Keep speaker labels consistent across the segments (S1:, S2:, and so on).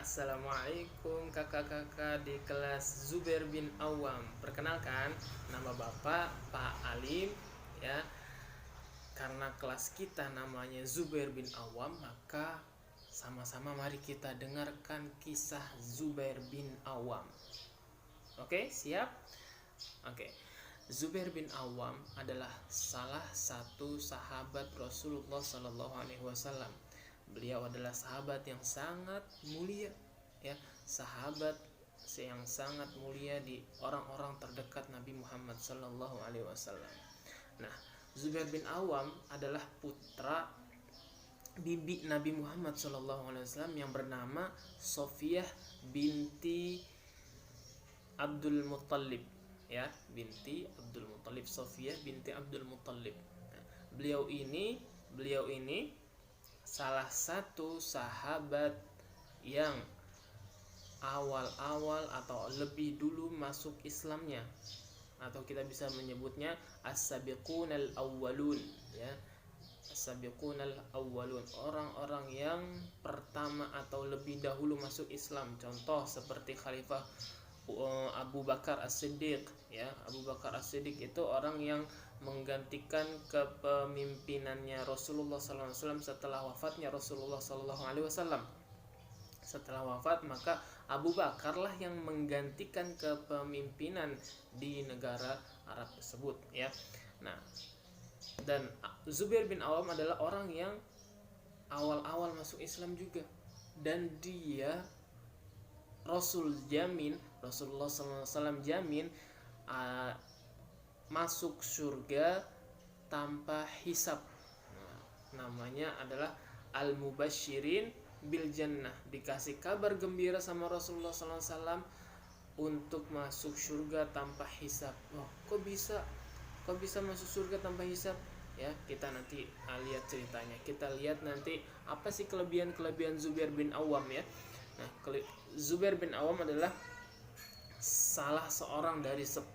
S1: Assalamualaikum kakak-kakak di kelas Zubair bin Awam. Perkenalkan, nama Bapak Pak Alim ya. Karena kelas kita namanya Zubair bin Awam, maka sama-sama mari kita dengarkan kisah Zubair bin Awam. Oke, siap? Oke. Zubair bin Awam adalah salah satu sahabat Rasulullah Sallallahu Alaihi Wasallam. Beliau adalah sahabat yang sangat mulia, ya, sahabat yang sangat mulia di orang-orang terdekat Nabi Muhammad Sallallahu Alaihi Wasallam. Nah, Zubair bin Awam adalah putra bibi Nabi Muhammad Sallallahu Alaihi Wasallam yang bernama Sofiyah binti Abdul Muttalib, ya, binti Abdul Muttalib, Sofiyah binti Abdul Muttalib. Nah, beliau ini salah satu sahabat yang awal-awal atau lebih dulu masuk Islamnya, atau kita bisa menyebutnya as-sabiqunal awwalun, ya, as-sabiqunal awwalun, orang-orang yang pertama atau lebih dahulu masuk Islam. Contoh seperti Khalifah Abu Bakar As-Siddiq, ya. Abu Bakar As-Siddiq itu orang yang menggantikan kepemimpinannya Rasulullah SAW setelah wafatnya Rasulullah SAW. Setelah wafat, maka Abu Bakar lah yang menggantikan kepemimpinan di negara Arab tersebut, ya. Nah, dan Zubair bin Awam adalah orang yang awal-awal masuk Islam juga, dan dia Rasulullah SAW jamin masuk surga tanpa hisab. Namanya adalah al-mubasyirin bil jannah, dikasih kabar gembira sama Rasulullah SAW untuk masuk surga tanpa hisab. Oh, kok bisa masuk surga tanpa hisab? Ya, kita nanti lihat ceritanya. Kita lihat nanti apa sih kelebihan Zubair bin Awam, ya. Nah, Zubair bin Awam adalah salah seorang dari 10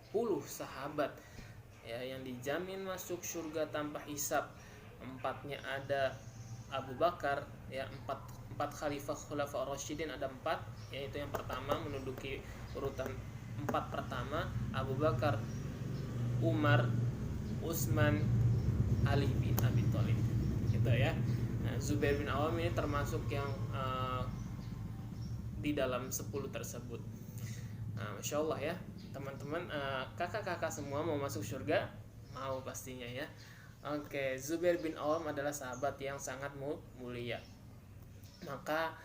S1: sahabat, ya, yang dijamin masuk surga tanpa hisab. 4-nya ada Abu Bakar, ya, 4 khalifah khulafa ar-rasyidin ada 4, yaitu yang pertama menduduki urutan 4 pertama Abu Bakar, Umar, Utsman, Ali bin Abi Thalib, gitu ya. Nah, Zubair bin Awam ini termasuk yang di dalam 10 tersebut. Nah, Masya Allah, ya teman-teman, kakak-kakak semua mau masuk surga? Mau pastinya, ya. Oke, Zubair bin Awam adalah sahabat yang sangat mulia. Maka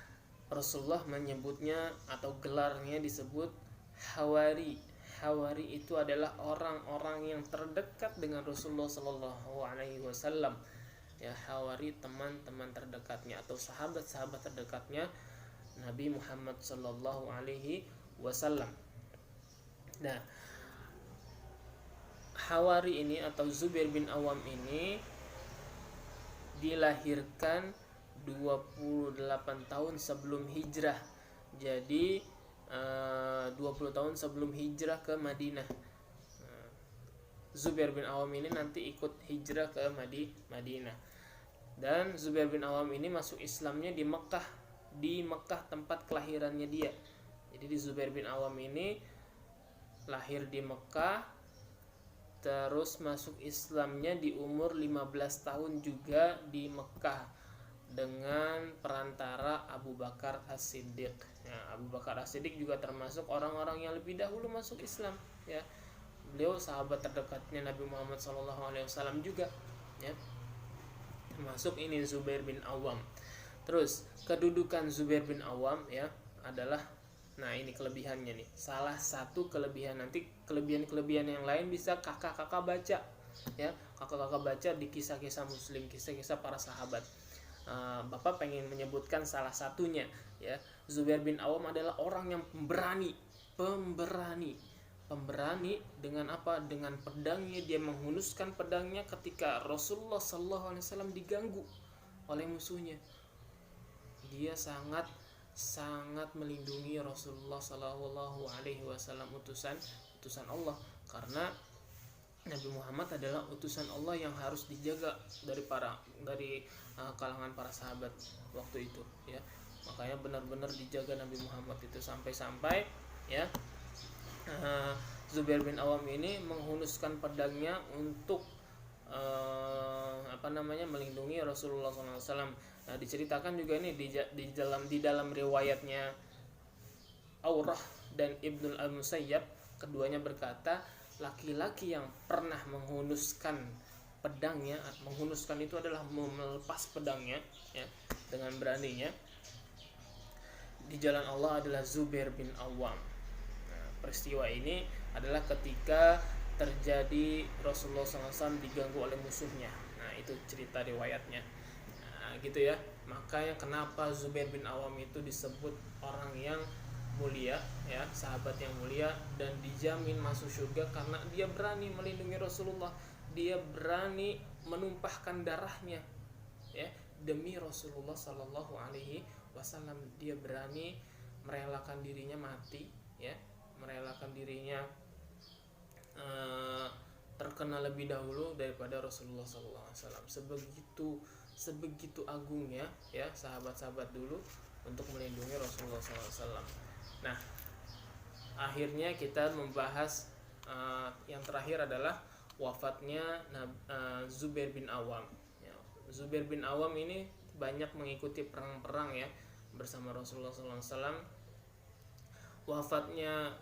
S1: Rasulullah menyebutnya atau gelarnya disebut Hawari. Hawari itu adalah orang-orang yang terdekat dengan Rasulullah Sallallahu Alaihi Wasallam. Ya, Hawari teman-teman terdekatnya atau sahabat-sahabat terdekatnya Nabi Muhammad Sallallahu Alaihi Wasallam. Nah, Hawari ini atau Zubair bin Awam ini dilahirkan 28 tahun sebelum hijrah. Jadi 20 tahun sebelum hijrah ke Madinah. Zubair bin Awam ini nanti ikut hijrah ke Madinah. Dan Zubair bin Awam ini masuk Islamnya di Mekah tempat kelahirannya dia. Jadi di Zubair bin Awam ini lahir di Mekah, terus masuk Islamnya di umur 15 tahun juga di Mekah dengan perantara Abu Bakar As-Siddiq. Nah, Abu Bakar As-Siddiq juga termasuk orang-orang yang lebih dahulu masuk Islam, ya. Beliau sahabat terdekatnya Nabi Muhammad SAW juga, ya. Termasuk ini Zubair bin Awam. Terus kedudukan Zubair bin Awam, ya, adalah, nah ini kelebihannya nih. Salah satu kelebihan, nanti kelebihan yang lain bisa kakak-kakak baca, ya. Kakak-kakak baca di kisah-kisah Muslim, kisah-kisah para sahabat. Bapak pengen menyebutkan salah satunya, ya. Zubair bin Awam adalah orang yang pemberani dengan apa? Dengan pedangnya. Dia menghunuskan pedangnya ketika Rasulullah SAW diganggu oleh musuhnya. Dia sangat melindungi Rasulullah Sallallahu Alaihi Wasallam, utusan Allah, karena Nabi Muhammad adalah utusan Allah yang harus dijaga dari kalangan para sahabat waktu itu, ya. makanya benar-benar dijaga Nabi Muhammad itu sampai-sampai ya Zubair bin Awam ini menghunuskan pedangnya untuk melindungi Rasulullah SAW. Nah, diceritakan juga ini di dalam riwayatnya Aurah dan Ibnul Al-Musayyab, keduanya berkata laki-laki yang pernah menghunuskan pedangnya, menghunuskan itu adalah melepas pedangnya ya dengan beraninya di jalan Allah adalah Zubair bin Awam. Nah, peristiwa ini adalah ketika terjadi Rasulullah SAW diganggu oleh musuhnya. Nah, itu cerita riwayatnya. Nah, gitu ya. Makanya kenapa Zubair bin Awam itu disebut orang yang mulia ya, sahabat yang mulia dan dijamin masuk surga karena dia berani melindungi Rasulullah. Dia berani menumpahkan darahnya ya demi Rasulullah Sallallahu Alaihi Wasallam. Dia berani merelakan dirinya mati ya, merelakan dirinya terkena lebih dahulu daripada Rasulullah Sallallahu Alaihi Wasallam. Sebegitu agungnya ya sahabat-sahabat dulu untuk melindungi Rasulullah Sallallahu Alaihi Wasallam. Nah, akhirnya kita membahas yang terakhir adalah wafatnya Zubair bin Awam. Ya, Zubair bin Awam ini banyak mengikuti perang-perang ya bersama Rasulullah SAW. Wafatnya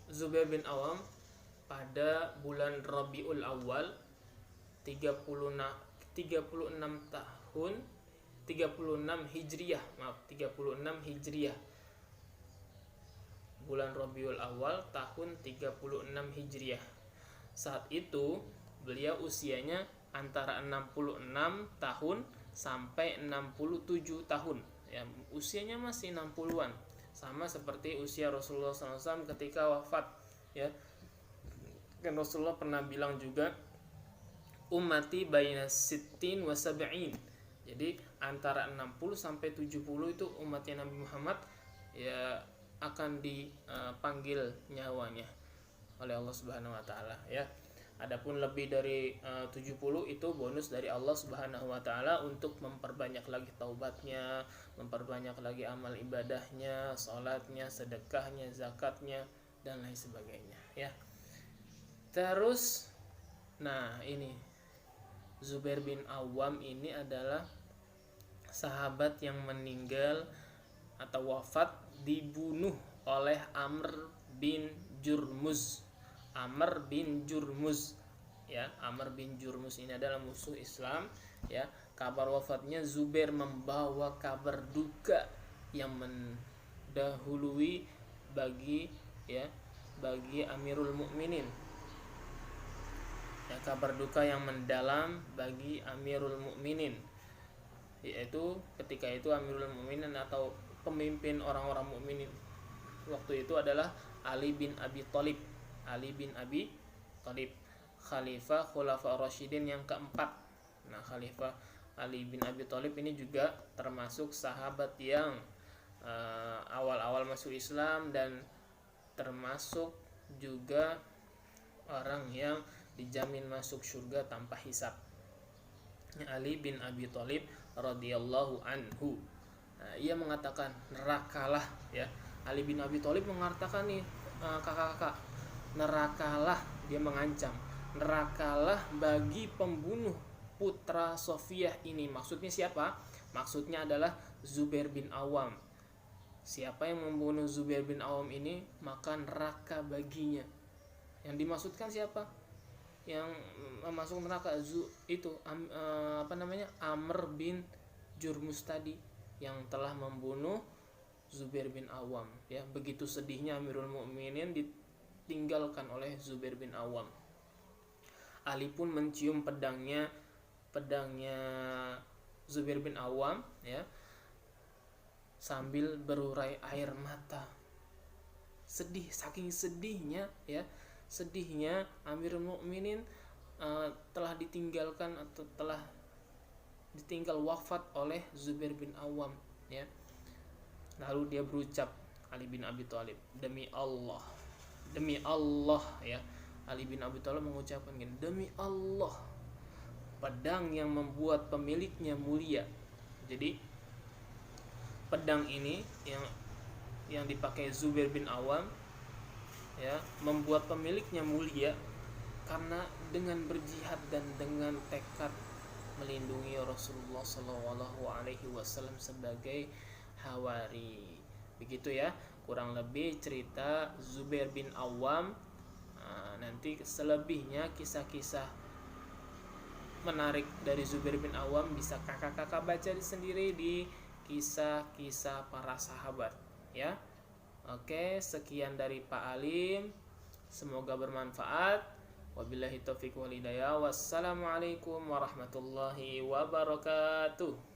S1: Zubair bin Awam pada bulan Rabiul Awal 36 Hijriah. Bulan Rabiul Awal tahun 36 Hijriah. Saat itu beliau usianya antara 66 tahun sampai 67 tahun ya, usianya masih 60-an, sama seperti usia Rasulullah SAW ketika wafat ya. Dan Rasulullah pernah bilang juga ummati baina sittin wa sab'in. Jadi antara 60 sampai 70 itu umatnya Nabi Muhammad ya akan dipanggil nyawanya oleh Allah Subhanahu wa taala ya. Adapun lebih dari 70 itu bonus dari Allah Subhanahu wa taala untuk memperbanyak lagi taubatnya, memperbanyak lagi amal ibadahnya, salatnya, sedekahnya, zakatnya dan lain sebagainya ya. Terus nah ini Zubair bin Awam ini adalah sahabat yang meninggal atau wafat dibunuh oleh Amr bin Jurmuz ya. Amr bin Jurmuz ini adalah musuh Islam ya. Kabar wafatnya Zubair membawa kabar duka yang mendahului bagi Amirul Mukminin ya, kabar duka yang mendalam bagi Amirul Mukminin, yaitu ketika itu Amirul Mukminin atau pemimpin orang-orang mukminin waktu itu adalah Ali bin Abi Thalib, Khalifah Khulafa Rasyidin yang keempat. Nah, Khalifah Ali bin Abi Thalib ini juga termasuk sahabat yang awal-awal masuk Islam dan termasuk juga orang yang dijamin masuk surga tanpa hisab. Ali bin Abi Thalib radhiyallahu anhu. Nah, ia mengatakan nerakalah ya. Ali bin Abi Thalib mengatakan nih kakak-kakak, nerakalah, dia mengancam, nerakalah bagi pembunuh putra Sofiyah ini. Maksudnya siapa? Maksudnya adalah Zubair bin Awam. Siapa yang membunuh Zubair bin Awam ini, maka neraka baginya. Yang dimaksudkan siapa? Yang masuk neraka itu Amr bin Jurmuz tadi yang telah membunuh Zubair bin Awam ya. Begitu sedihnya Amirul Mukminin ditinggalkan oleh Zubair bin Awam. Ali pun mencium pedangnya Zubair bin Awam ya, sambil berurai air mata. Sedih, saking sedihnya ya, sedihnya Amirul Mukminin telah ditinggalkan atau telah ditinggal wafat oleh Zubair bin Awam ya. Lalu dia berucap, Ali bin Abi Thalib, demi Allah ya. Ali bin Abi Thalib mengucapkan gini, demi Allah, pedang yang membuat pemiliknya mulia. Jadi pedang ini yang dipakai Zubair bin Awam ya, membuat pemiliknya mulia karena dengan berjihad dan dengan tekad melindungi Rasulullah SAW sebagai hawari. Begitu ya, kurang lebih cerita Zubair bin Awam. Nanti selebihnya kisah-kisah menarik dari Zubair bin Awam bisa kakak-kakak baca sendiri di kisah-kisah para sahabat ya. Oke, sekian dari Pak Alim. Semoga bermanfaat. Wabillahi taufiq wal hidayah. Wassalamualaikum warahmatullahi wabarakatuh.